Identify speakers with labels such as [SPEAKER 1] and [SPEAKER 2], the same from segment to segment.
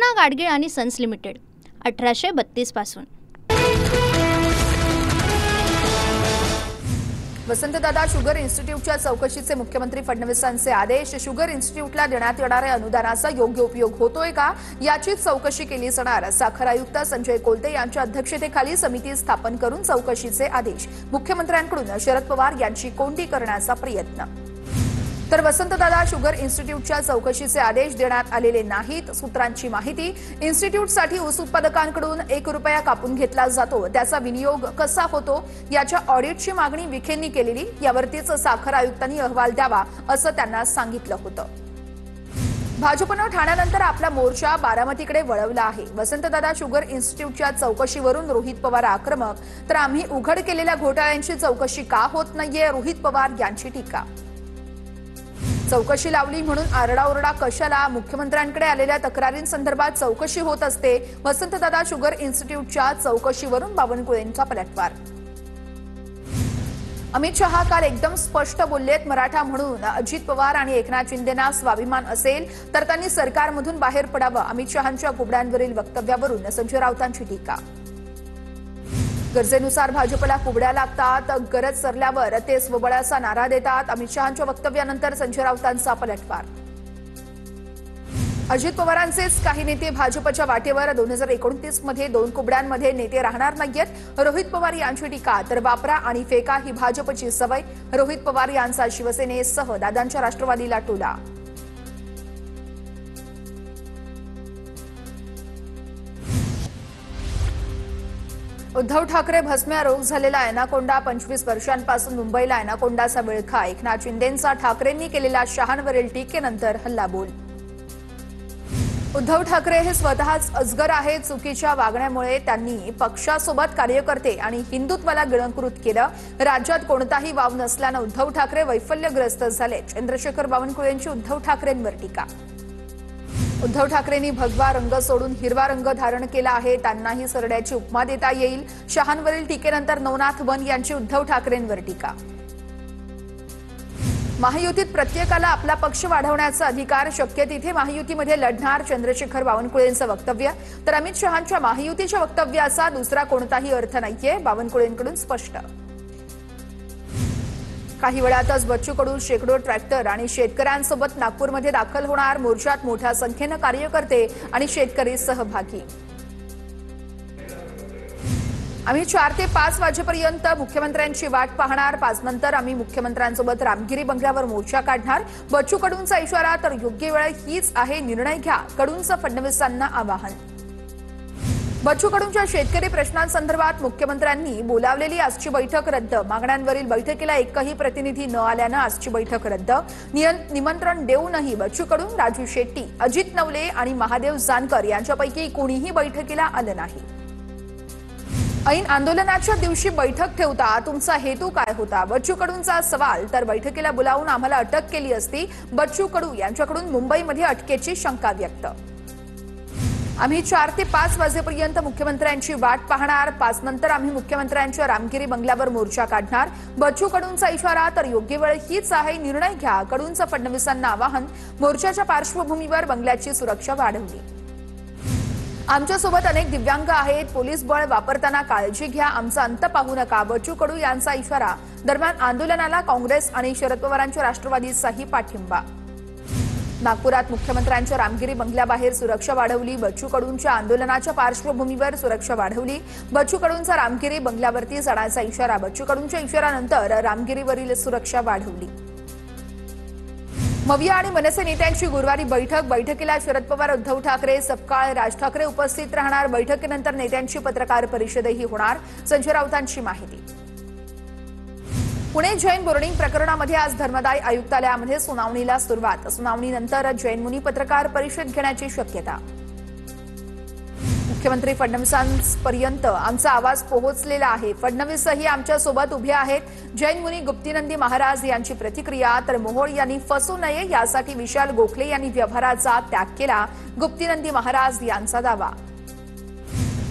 [SPEAKER 1] कल्पना गाडगीळ आणि sons limited 1832 पासून।
[SPEAKER 2] वसंतदादा शुगर इन्स्टिट्यूटच्या चौकशीचे मुख्यमंत्री फडणवीसांचे आदेश। शुगर इन्स्टिट्यूटला देण्यात येणाऱ्या अनुदानाचा योग्य उपयोग होतोय का याची चौकशी केली जाणार। साखर आयुक्त संजय कोलते यांच्या अध्यक्षतेखाली समिती स्थापन करून चौकशीचे आदेश। मुख्यमंत्र्यांकडून शरद पवार यांची कोंडी करण्याचा प्रयत्न। तर वसंतदादा शुगर इन्स्टिट्यूटच्या चौकशीचे आदेश देण्यात आलेले नाहीत। सूत्रांची माहिती, इन्स्टिट्यूटसाठी ऊस उत्पादकांकडून 1 रुपया कापून घेतला जातो, त्याचा विनियोग कसा होतो याच्या ऑडिटची मागणी विखेंनी केलेली। यावरतीच साखर आयुक्तांनी अहवाल द्यावा असं त्यांना सांगितलं होतं। भाजपनं ठाण्यानंतर आपला मोर्चा बारामतीकडे वळवला आहे। वसंतदादा शुगर इन्स्टिट्यूटच्या चौकशीवरून रोहित पवार आक्रमक, तर आम्ही उघड केलेल्या घोटाळ्यांची चौकशी का होत नाहीये, रोहित पवार यांची टीका। चौकशी लावली म्हणून आरडाओरडा कशाला, मुख्यमंत्र्यांकडे आलेल्या तक्रारींसंदर्भात चौकशी होत असते। वसंतदादा शुगर इन्स्टिट्यूटच्या चौकशीवरून बावनकुळेंचा पलटवार। अमित शहा काल एकदम स्पष्ट बोललेत, मराठा म्हणून अजित पवार आणि एकनाथ शिंदेंना स्वाभिमान असेल तर त्यांनी सरकारमधून बाहेर पडावं। अमित शहांच्या कुबड्यांवरील वक्तव्यावरून संजय राऊतांची टीका। गरजेनुसार भाजपला कुबड्या लागतात, गरज सरल्यावर ते स्वबळाचा नारा देतात। अमित शहांच्या वक्तव्यानंतर संजय राऊतांचा पलटवार। अजित पवारांचेच काही नेते भाजपच्या वाटेवर 2029 मध्ये 2 कुबड्यांमध्ये नेते राहणार नाहीयेत, रोहित पवार यांची टीका। तर वापरा आणि फेका ही भाजपची सवय, रोहित पवार यांचा शिवसेनेसह दादांच्या राष्ट्रवादीला टोला। उद्धव ठाकरे भस्म्या रोग झालेला एनाकोंडा, 25 वर्षांपासून मुंबईला एनाकोंडाचा विळखा। एकनाथ शिंदेंचा ठाकरेंनी केलेल्या शहांवरील टीकेनंतर हल्लाबोल। उद्धव ठाकरे हे स्वतःच अजगर आहेत, चुकीच्या वागण्यामुळे त्यांनी पक्षासोबत कार्यकर्ते आणि हिंदुत्वाला गिळंकृत केलं। राज्यात कोणताही वाव नसल्यानं उद्धव ठाकरे वैफल्यग्रस्त झाले। चंद्रशेखर बावनकुळेंची उद्धव ठाकरेंवर टीका। उद्धव ठाकरेंनी भगवा रंग सोडून हिरवा रंग धारण केला आहे, त्यांनाही सरड्याची उपमा देता येईल। शहांवरील टीकेनंतर नवनाथ वन यांची उद्धव ठाकरेंवर टीका। महायुतीत प्रत्येकाला आपला पक्ष वाढवण्याचा अधिकार, शक्य तिथे महायुतीमध्ये लढणार, चंद्रशेखर बावनकुळेंचं वक्तव्य। तर अमित शहांच्या महायुतीच्या वक्तव्याचा दुसरा कोणताही अर्थ नाहीये, बावनकुळेंकडून स्पष्ट। काही वेळातच बच्चू कडू शेकडो ट्रॅक्टर आणि शेतकऱ्यांसोबत नागपूरमध्ये दाखल होणार। मोर्चात मोठ्या संख्येने कार्यकर्ते आणि शेतकरी सहभागी। आम्ही 4 ते 5 वाजेपर्यंत मुख्यमंत्र्यांची वाट पाहणार, 5 नंतर आम्ही मुख्यमंत्र्यांसोबत रामगिरी बंगल्यावर मोर्चा काढणार। बच्चू कडूंचा इशारा, तर योग्य वेळ हीच आहे, निर्णय घ्या, कडूंचं फडणवीसांना आवाहन। बच्चू कडूंच्या शेतकरी प्रश्नांसंदर्भात मुख्यमंत्र्यांनी बोलावलेली आजची बैठक रद्द। मागण्यांवरील बैठकीला एकही प्रतिनिधी न आल्यानं आजची बैठक रद्द। निमंत्रण देऊनही बच्चू कडू, राजू शेट्टी, अजित नवले आणि महादेव जानकर यांच्यापैकी कोणीही बैठकीला आलं नाही। ऐन आंदोलनाच्या दिवशी बैठक ठेवता तुमचा हेतू काय होता, बच्चू कडूंचा सवाल। तर बैठकीला बोलावून आम्हाला अटक केली असती, बच्चू कडू यांच्याकडून मुंबईमध्ये अटकेची शंका व्यक्त। आम्ही 4 ते 5 वाजेपर्यंत मुख्यमंत्र्यांची वाट पाहणार, 5 नंतर आम्ही मुख्यमंत्र्यांच्या रामगिरी बंगल्यावर मोर्चा काढणार। बच्चू कडूंचा इशारा, तर योग्य वेळ हीच आहे, निर्णय घ्या, कडूंचं फडणवीसांना आवाहन। मोर्चाच्या पार्श्वभूमीवर बंगल्याची सुरक्षा वाढवली। आमच्यासोबत अनेक दिव्यांग आहेत, पोलीस बळ वापरताना काळजी घ्या, आमचा अंत पाहू नका, बच्चू कडू यांचा इशारा। दरम्यान आंदोलनाला काँग्रेस आणि शरद पवारांच्या राष्ट्रवादीचाही पाठिंबा। नागपुरात मुख्यमंत्र्यांच्या रामगिरी बंगल्याबाहेर सुरक्षा वाढवली। बच्चू कडूंच्या आंदोलनाच्या पार्श्वभूमीवर सुरक्षा वाढवली। बच्चू कडूंचा रामगिरी बंगल्यावरती जाण्याचा इशारा, बच्चू कडूंच्या इशाऱ्यानंतर रामगिरीवरील सुरक्षा वाढवली। मविया आणि मनसे नेत्यांची गुरुवारी बैठक, बैठकीला शरद पवार, उद्धव ठाकरे, सपकाळ, राज ठाकरे उपस्थित राहणार। बैठकीनंतर नेत्यांची पत्रकार परिषदही होणार, संजय राऊतांची माहिती। पुणे जैन बोर्डिंग प्रकरणामध्ये आज धर्मदाय आयुक्तालयामध्ये सुनावणीला सुरुवात। सुनावणीनंतर जैन मुनी पत्रकार परिषद घेण्याची शक्यता। मुख्यमंत्री फडणवीसांपर्यंत आमचा आवाज पोहोचलेला आहे, फडणवीसही आमच्या सोबत उभे आहेत। जैन मुनी गुप्तीनंदी महाराज यांची प्रतिक्रिया। तर मोहोळ यांनी फसू नये यासाठी विशाल गोखले यांनी व्यवहाराचा त्याग केला, गुप्तीनंदी महाराज यांचा दावा।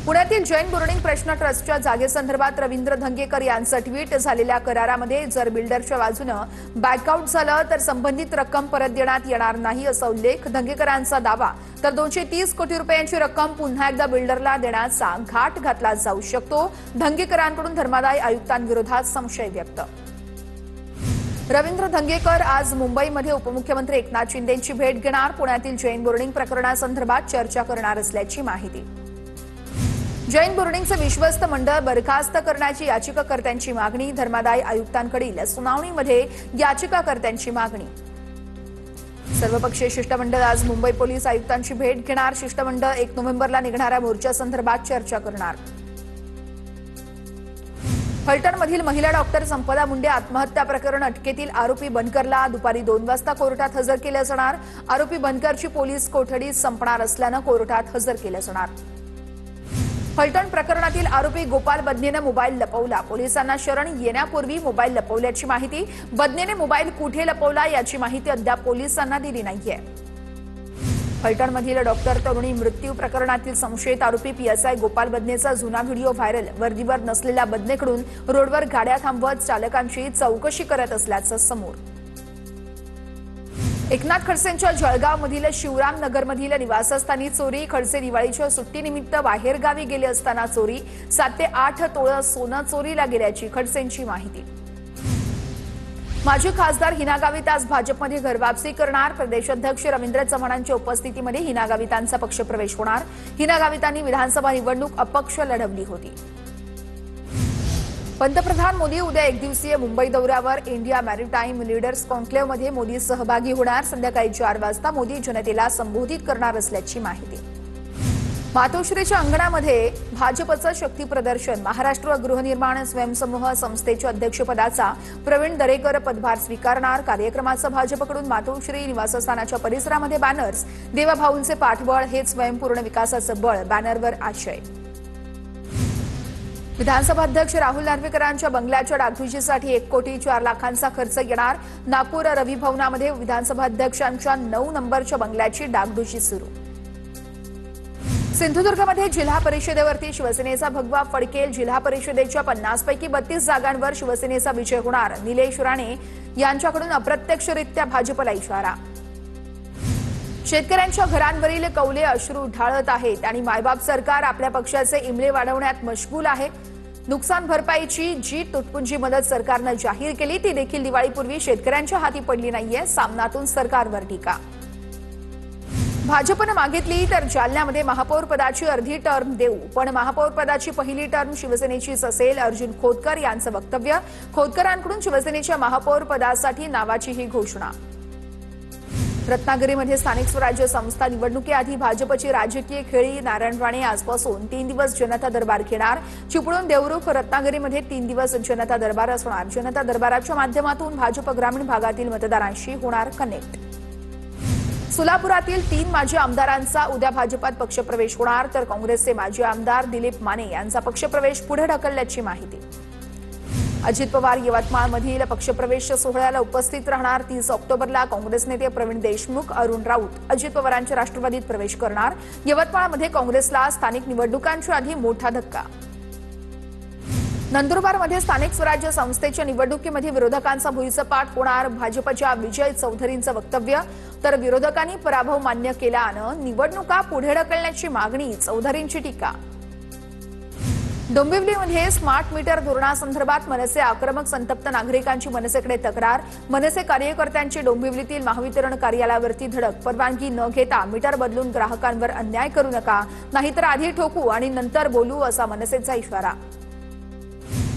[SPEAKER 2] पुण्यातील जैन बोर्डिंग प्रश्न ट्रस्टच्या जागेसंदर्भात रवींद्र धंगेकर यांचं ट्विट झालेल्या करारामध्ये जर बिल्डरच्या बाजूनं बॅकआउट झालं तर संबंधित रक्कम परत देण्यात येणार नाही असा उल्लेख धंगेकरांचा दावा तर 230 कोटी रुपयांची रक्कम पुन्हा एकदा बिल्डरला देण्याचा घाट घातला जाऊ शकतो. धंगेकरांकडून धर्मादाय आयुक्तांविरोधात संशय व्यक्त. रवींद्र धंगेकर आज मुंबईमध्ये उपमुख्यमंत्री एकनाथ शिंदेंची भेट घेणार. पुण्यातील जैन बोर्डिंग प्रकरणासंदर्भात चर्चा करणार असल्याची माहिती. जैन बोर्डिंगचे विश्वस्त मंडळ बरखास्त करण्याची याचिकाकर्त्यांची मागणी. धर्मादाय आयुक्तांकडील सुनावणीमध्ये याचिकाकर्त्यांची मागणी. सर्वपक्षीय शिष्टमंडळ आज मुंबई पोलीस आयुक्तांची भेट घेणार. शिष्टमंडळ 1 नोव्हेंबरला निघणाऱ्या मोर्चासंदर्भात चर्चा करणार. फलटणमधील महिला डॉक्टर संपदा मुंडे आत्महत्या प्रकरण अटकेतील आरोपी बनकरला दुपारी 2 वाजता कोर्टात हजर केलं जाणार. आरोपी बनकरची पोलीस कोठडी संपणार असल्यानं कोर्टात हजर केलं जाणार. फलटण प्रकरणातील आरोपी गोपाल बदनेनं मोबाईल लपवला. पोलिसांना शरण येण्यापूर्वी मोबाईल लपवल्याची माहिती. बदनेने मोबाईल कुठे लपवला याची माहिती अद्याप पोलिसांना दिली नाहीये. फलटणमधील डॉक्टर तरुणी मृत्यू प्रकरणातील संशयित आरोपी पीएसआय गोपाल बदनेचा जुना व्हिडिओ व्हायरल. वर्दीवर नसलेल्या बदनेकडून रोडवर गाड्या थांबवत चालकांची चौकशी करत असल्याचं समोर. एकनाथ खडसेंच्या जळगावमधील शिवरामनगरमधील निवासस्थानी चोरी. खडसे दिवाळीच्या सुट्टीनिमित्त बाहेरगावी गेले असताना चोरी. 7 ते 8 तोळं सोनं चोरीला गेल्याची खडसेंची माहिती. माजी खासदार हिना गावित आज भाजपमध्ये घरवापसी करणार. प्रदेशाध्यक्ष रवींद्र चव्हाणांच्या उपस्थितीमध्ये हिना गावितांचा पक्षप्रवेश होणार. हिना गावितांनी विधानसभा निवडणूक अपक्ष लढवली होती. पंतप्रधान मोदी उद्या एकदिवसीय मुंबई दौऱ्यावर. इंडिया मॅरिटाईम लीडर्स कॉन्क्लेव्हमध्ये मोदी सहभागी होणार. संध्याकाळी 4 वाजता मोदी जनतेला संबोधित करणार असल्याची माहिती. मातोश्रीच्या अंगणामध्ये भाजपचं शक्ती प्रदर्शन. महाराष्ट्र गृहनिर्माण स्वयंसमूह संस्थेच्या अध्यक्षपदाचा प्रवीण दरेकर पदभार स्वीकारणार. कार्यक्रमाचं भाजपकडून मातोश्री निवासस्थानाच्या परिसरामध्ये बॅनर्स. देवाभाऊंचे पाठबळ हेच स्वयंपूर्ण विकासाचं बळ. बॅनरवर आशय. विधानसभा अध्यक्ष राहुल नार्वेकरांच्या बंगल्याच्या डागडुजीसाठी 1 कोटी 4 लाखांचा खर्च येणार. नागपूर रवी भवनामध्ये विधानसभा अध्यक्षांच्या 9 नंबरच्या बंगल्याची डागडुजी सुरू. सिंधुदुर्गमध्ये जिल्हा परिषदेवरती शिवसेनेचा भगवा फडकेल. जिल्हा परिषदेच्या 50 पैकी 32 जागांवर शिवसेनेचा विजय होणार. निलेश राणे यांच्याकडून अप्रत्यक्षरित्या भाजपला इशारा. शेतकऱ्यांच्या घरांवरील कौले अश्रू ढाळत आहेत आणि मायबाप सरकार आपल्या पक्षाचे इमले वाढवण्यात मशगूल आहे. नुकसान भरपाईची जी तुटपुंजी मदत सरकारनं जाहीर केली ती देखील दिवाळीपूर्वी शेतकऱ्यांच्या हाती पडली नाहीये. सामनातून सरकारवर टीका. भाजपनं मागितली तर जालन्यामध्ये महापौर पदाची अर्धी टर्म देऊ, पण महापौर पदाची पहिली टर्म शिवसेनेचीच असेल. अर्जुन खोतकर यांचं वक्तव्य. खोतकरांकडून शिवसेनेच्या महापौर पदासाठी नावाची ही घोषणा. रत्नागिरीमध्ये स्थानिक स्वराज्य संस्था निवडणुकीआधी भाजपची राजकीय खेळी. नारायण राणे आजपासून 3 दिवस जनता दरबार घेणार. चिपळूण देवरुख रत्नागिरीमध्ये 3 दिवस जनता दरबार असणार. जनता दरबाराच्या माध्यमातून भाजप ग्रामीण भागातील मतदारांशी होणार कनेक्ट. सोलापुरातील 3 माजी आमदारांचा उद्या भाजपात पक्षप्रवेश होणार. तर काँग्रेसचे माजी आमदार दिलीप माने यांचा पक्षप्रवेश पुढे ढकलल्याची माहिती. अजित पवार यवतमाळमधील पक्षप्रवेश सोहळ्याला उपस्थित राहणार. 30 ऑक्टोबरला काँग्रेस नेते प्रवीण देशमुख, अरुण राऊत अजित पवारांच्या राष्ट्रवादीत प्रवेश करणार. यवतमाळमध्ये काँग्रेसला स्थानिक निवडणुकांच्या आधी मोठा धक्का. नंदुरबारमध्ये स्थानिक स्वराज्य संस्थेच्या निवडणुकीमध्ये विरोधकांचा भुईसपाट होणार. भाजपच्या विजय चौधरींचं वक्तव्य. तर विरोधकांनी पराभव मान्य केल्यानं निवडणुका पुढे ढकलण्याची मागणी. चौधरींची टीका. डोंबिवलीमध्ये स्मार्ट मीटर धोरणासंदर्भात मनसे आक्रमक. संतप्त नागरिकांची मनसेकडे तक्रार. मनसे कार्यकर्त्यांची डोंबिवलीतील महावितरण कार्यालयावरती धडक. परवानगी न घेता मीटर बदलून ग्राहकांवर अन्याय करू नका, नाहीतर आधी ठोकू आणि नंतर बोलू असा मनसेचा इशारा.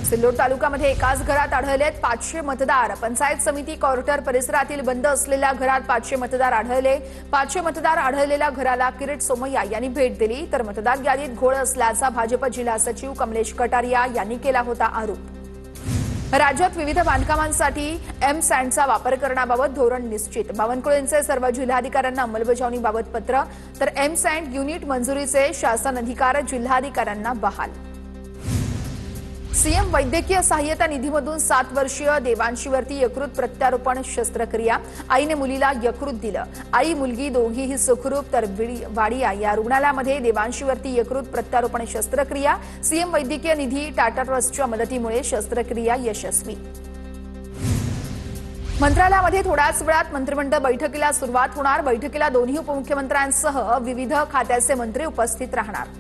[SPEAKER 2] सिल्लोड तालुक्यामध्ये एकाच घरात आढळलेत 500 मतदार. पंचायत समिती क्वार्टर परिसरातील बंद असलेल्या घरात 500 मतदार आढळले. 500 मतदार आढळलेल्या घराला किरीट सोमय्या यांनी भेट दिली. तर मतदार यादीत घोळ असल्याचा भाजप जिल्हा सचिव कमलेश कटारिया यांनी केला होता आरोप. राज्यात विविध बांधकामांसाठी एम-सँडचा वापर करण्याबाबत धोरण निश्चित. बावनकुळेंचे सर्व जिल्हाधिकाऱ्यांना अंमलबजावणीबाबत पत्र. तर एम-सँड युनिट मंजुरीचे शासन अधिकार जिल्हाधिकाऱ्यांना बहाल. सीएम वैद्यकीय सहाय्यता निधीमधून 7 वर्षीय देवांशीवरती यकृत प्रत्यारोपण शस्त्रक्रिया. आईने मुलीला यकृत दिलं. आई मुलगी दोघीही सुखरूप, तर वाडिया या रुग्णालयामध्ये देवांशीवरती यकृत प्रत्यारोपण शस्त्रक्रिया. सीएम वैद्यकीय निधी टाटा ट्रस्टच्या मदतीमुळे शस्त्रक्रिया यशस्वी. मंत्रालयामध्ये थोड्याच वेळात मंत्रिमंडळ बैठकीला सुरुवात होणार. बैठकीला दोन्ही उपमुख्यमंत्र्यांसह विविध खात्याचे मंत्री उपस्थित राहणार.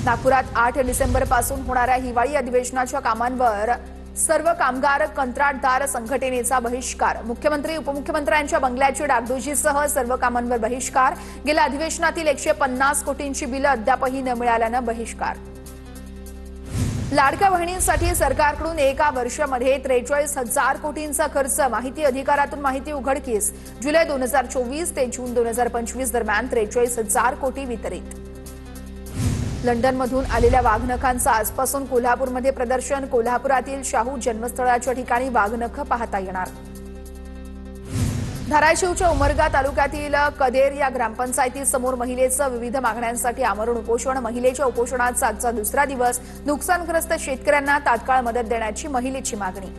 [SPEAKER 2] नागपुरात 8 डिसेंबरपासून होणाऱ्या हिवाळी अधिवेशनाच्या कामांवर सर्व कामगार कंत्राटदार संघटनेचा बहिष्कार. मुख्यमंत्री उपमुख्यमंत्र्यांच्या बंगल्याची डागडुजीसह सर्व कामांवर बहिष्कार. गेल्या अधिवेशनातील 150 कोटींची बिलं अद्यापही न मिळाल्यानं बहिष्कार. लाडक्या बहिणींसाठी सरकारकडून एका वर्षामध्ये 43,000 कोटींचा खर्च. माहिती अधिकारातून माहिती उघडकीस. जुलै 2024 ते जून 2025 दरम्यान 43,000 कोटी वितरित. लंडनमधून आलेल्या वाघनखांचं आजपासून कोल्हापूरमध्ये प्रदर्शन. कोल्हापुरातील शाहू जन्मस्थळाच्या ठिकाणी वाघनखं पाहता येणार. धाराशिवच्या उमरगा तालुक्यातील कदेर या ग्रामपंचायतीसमोर महिलेचं विविध मागण्यांसाठी आमरण उपोषण. महिलेच्या उपोषणाचा आजचा दुसरा दिवस. नुकसानग्रस्त शेतकऱ्यांना तात्काळ मदत देण्याची महिलेची मागणी.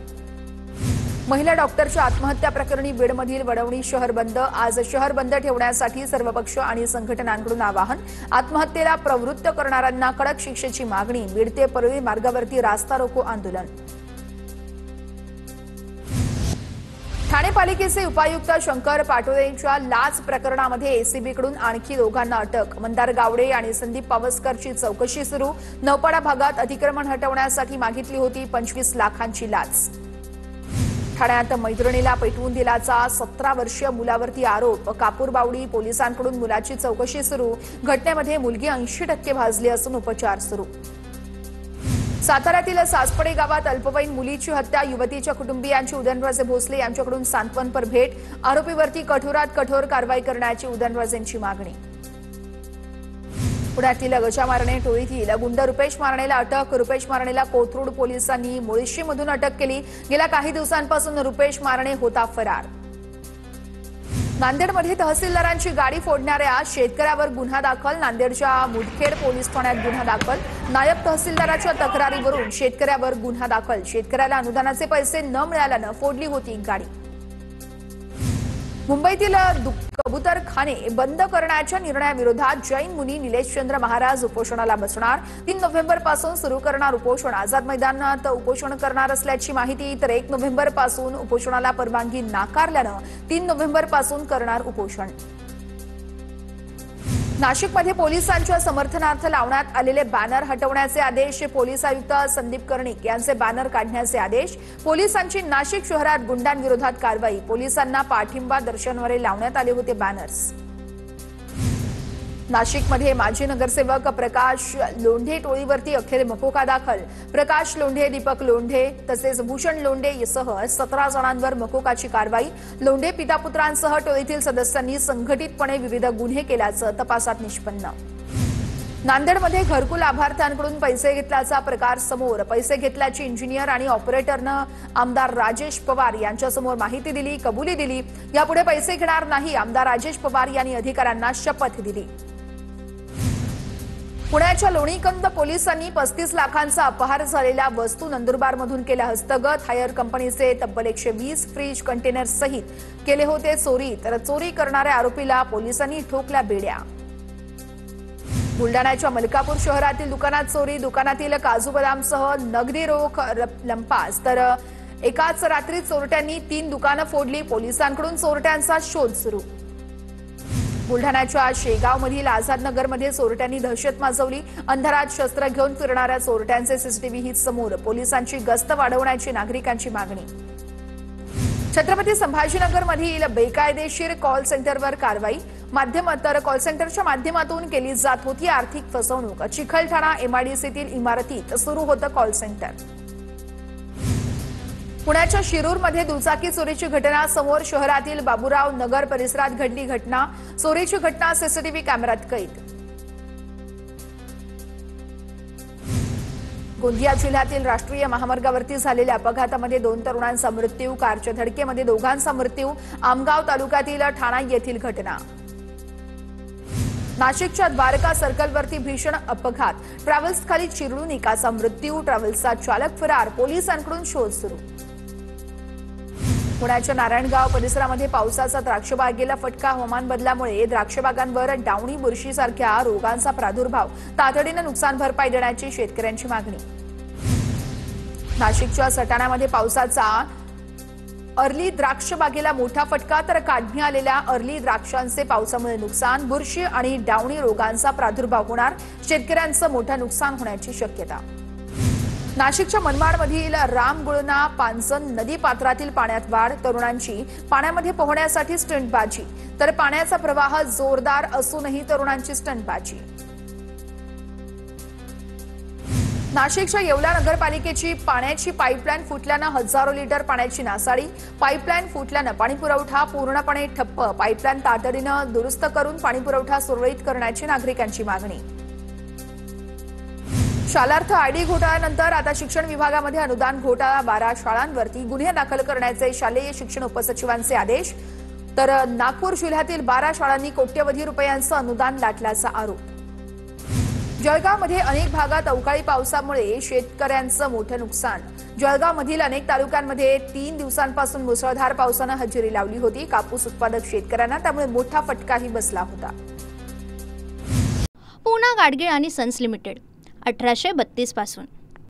[SPEAKER 2] महिला डॉक्टरच्या आत्महत्या प्रकरणी बीडमधील वडवणी शहर बंद. आज शहर बंद ठेवण्यासाठी सर्व पक्ष आणि संघटनांकडून आवाहन. आत्महत्येला प्रवृत्त करणाऱ्यांना कडक शिक्षेची मागणी. बीड ते परळी मार्गावरती रास्ता रोको आंदोलन. ठाणे पालिकेचे उपायुक्त शंकर पाटोलेंच्या लाच प्रकरणामध्ये एसीबीकडून आणखी दोघांना अटक. मंदार गावडे आणि संदीप पावसकरची चौकशी सुरू. नौपाडा भागात अतिक्रमण हटवण्यासाठी मागितली होती 25 लाखांची लाच. ठाण्यात मैत्रिणीला पेटवून दिल्याचा 17 वर्षीय मुलावरती आरोप. कापूरबावडी पोलिसांकडून मुलाची चौकशी सुरू. घटनेमध्ये मुलगी 80% भाजली असून उपचार सुरू. साताऱ्यातील सासपडे गावात अल्पवयीन मुलीची हत्या. युवतीच्या कुटुंबियांची उदयनराजे भोसले यांच्याकडून सांत्वनपर भेट. आरोपीवरती कठोरात कठोर कारवाई करण्याची उदयनराजेंची मागणी. पुण्यातील गजामारणे टोळीतील गुंड रुपेश मारणेला अटक. रुपेश मारणेला कोथरूड पोलिसांनी मुळशीमधून अटक केली. गेल्या काही दिवसांपासून रुपेश मारणे होता फरार. नांदेडमध्ये तहसीलदारांची गाडी फोडणाऱ्या शेतकऱ्यावर गुन्हा दाखल. नांदेडच्या मुदखेड पोलीस ठाण्यात गुन्हा दाखल. नायब तहसीलदाराच्या तक्रारीवरून शेतकऱ्यावर गुन्हा दाखल. शेतकऱ्याला अनुदानाचे पैसे न मिळाल्यानं फोडली होती गाडी. मुंबईतील कबूतरखाने बंद करण्याच्या निर्णयाविरोधात जैन मुनी निलेशचंद्र महाराज उपोषणाला बसणार. 3 नोव्हेंबरपासून सुरू करणार उपोषण. आझाद मैदानात उपोषण करणार असल्याची माहिती. तर 1 नोव्हेंबरपासून उपोषणाला परवानगी नाकारल्यानं 3 नोव्हेंबरपासून करणार उपोषण. नाशिकमध्ये पोलिसांच्या समर्थनार्थ लावण्यात आलेले बॅनर हटवण्याचे आदेश. पोलीस आयुक्त संदीप कर्णिक यांचे बॅनर काढण्याचे आदेश. पोलिसांची नाशिक शहरात गुंडांविरोधात कारवाई. पोलिसांना पाठिंबा दर्शनाद्वारे लावण्यात आले होते बॅनर्स. नाशिकमध्ये माजी नगरसेवक प्रकाश लोंढे टोळीवरती अखेर मकोका दाखल. प्रकाश लोंढे, दीपक लोंढे तसेच भूषण लोंढे सह 17 जणांवर मकोकाची कारवाई. लोंढे पितापुत्रांसह टोळीतील सदस्यांनी संघटितपणे विविध गुन्हे केल्याचं तपासात निष्पन्न. नांदेडमध्ये घरकुल लाभार्थ्यांकडून पैसे घेतल्याचा प्रकार समोर. पैसे घेतल्याची इंजिनियर आणि ऑपरेटरनं आमदार राजेश पवार यांच्यासमोर माहिती दिली, कबुली दिली. यापुढे पैसे घेणार नाही, आमदार राजेश पवार यांनी अधिकाऱ्यांना शपथ दिली. पुण्याच्या लोणीकंद पोलिसांनी 35 लाखांचा अपहार झालेल्या वस्तू नंदुरबारमधून केल्या हस्तगत. हायर कंपनीचे तब्बल 120 फ्रीज कंटेनर सहित केले होते चोरी. तर चोरी करणाऱ्या आरोपीला पोलिसांनी ठोकल्या बेड्या. बुलडाण्याच्या मलकापूर शहरातील दुकानात चोरी. दुकानातील काजू बदामसह नगदी रोख लंपास. तर एकाच रात्री चोरट्यांनी 3 दुकानं फोडली. पोलिसांकडून चोरट्यांचा शोध सुरू. बुलढाण्याच्या शेगावमधील आझादनगरमध्ये चोरट्यांनी दहशत माजवली. अंधारात शस्त्र घेऊन फिरणाऱ्या चोरट्यांचे सीसीटीव्ही ही समोर. पोलिसांची गस्त वाढवण्याची नागरिकांची मागणी. छत्रपती संभाजीनगरमधील बेकायदेशीर कॉल सेंटरवर कारवाई. तर कॉल सेंटरच्या माध्यमातून केली जात होती आर्थिक फसवणूक. चिखलठाणा एमआयडीसीतील इमारतीत सुरू होतं कॉल सेंटर. पुण्याच्या शिरूरमध्ये दुचाकी चोरीची घटना समोर. शहरातील बाबूराव नगर परिसरात घडली घटना. चोरीची घटना सीसीटीव्ही कॅमेऱ्यात कैद. गोंदिया जिल्ह्यातील राष्ट्रीय महामार्गावरती झालेल्या अपघातामध्ये 2 तरुणांचा मृत्यू. कारच्या धडकेमध्ये दोघांचा मृत्यू. आमगाव तालुक्यातील ठाणा येथील घटना. नाशिकच्या द्वारका सर्कलवरती भीषण अपघात, ट्रॅव्हल्स खाली चिरडून एकाचा मृत्यू, ट्रॅव्हल्सचा चालक फरार, पोलिसांकडून शोध सुरू. पुण्याच्या नारायणगाव परिसरामध्ये पावसाचा द्राक्षबागेला फटका, हवामान बदलामुळे द्राक्षबागांवर डावणी बुरशीसारख्या रोगांचा प्रादुर्भाव, तातडीने नुकसान भरपाई देण्याची शेतकऱ्यांची मागणी. नाशिकच्या सटाण्यामध्ये पावसाचा अर्ली द्राक्ष बागेला मोठा फटका, तर काढणी आलेल्या अर्ली द्राक्षांचे पावसामुळे नुकसान, बुरशी आणि डावणी रोगांचा प्रादुर्भाव होणार, शेतकऱ्यांचं मोठं नुकसान होण्याची शक्यता. नाशिकच्या मनमाडमधील रामगुळणा पांचन नदी पात्रातील पाण्यात वाढ, तरुणांची पाण्यामध्ये पोहण्यासाठी स्टंटबाजी, तर पाण्याचा प्रवाह जोरदार असूनही तरुणांची स्टंटबाजी. नाशिकच्या येवला नगरपालिकेची पाण्याची पाईपलाईन फुटल्यानं हजारो लिटर पाण्याची नासाडी, पाईपलाईन फुटल्यानं पाणीपुरवठा पूर्णपणे ठप्प, पाईपलाईन तातडीनं दुरुस्त करून पाणीपुरवठा सुरळीत करण्याची नागरिकांची मागणी. शालार्थ आयडी घोटाळ्यानंतर आता शिक्षण विभागामध्ये अनुदान घोटाळा, 12 शाळांवरती गुन्हे दाखल करण्याचे शालेय शिक्षण उपसचिवांचे आदेश, तर नागपूर जिल्ह्यातील 12 शाळांनी कोट्यवधी रुपयांचं अनुदान लाटल्याचा आरोप. जळगावमध्ये अनेक भागात अवकाळी पावसामुळे शेतकऱ्यांचं मोठं नुकसान, जळगावमधील अनेक तालुक्यांमध्ये 3 दिवसांपासून मुसळधार पावसानं हजेरी लावली होती. कापूस उत्पादक शेतकऱ्यांना त्यामुळे मोठा फटकाही बसला होता.
[SPEAKER 1] पूना गाडगीळ आणि सन्स लिमिटेड 1832 पासून.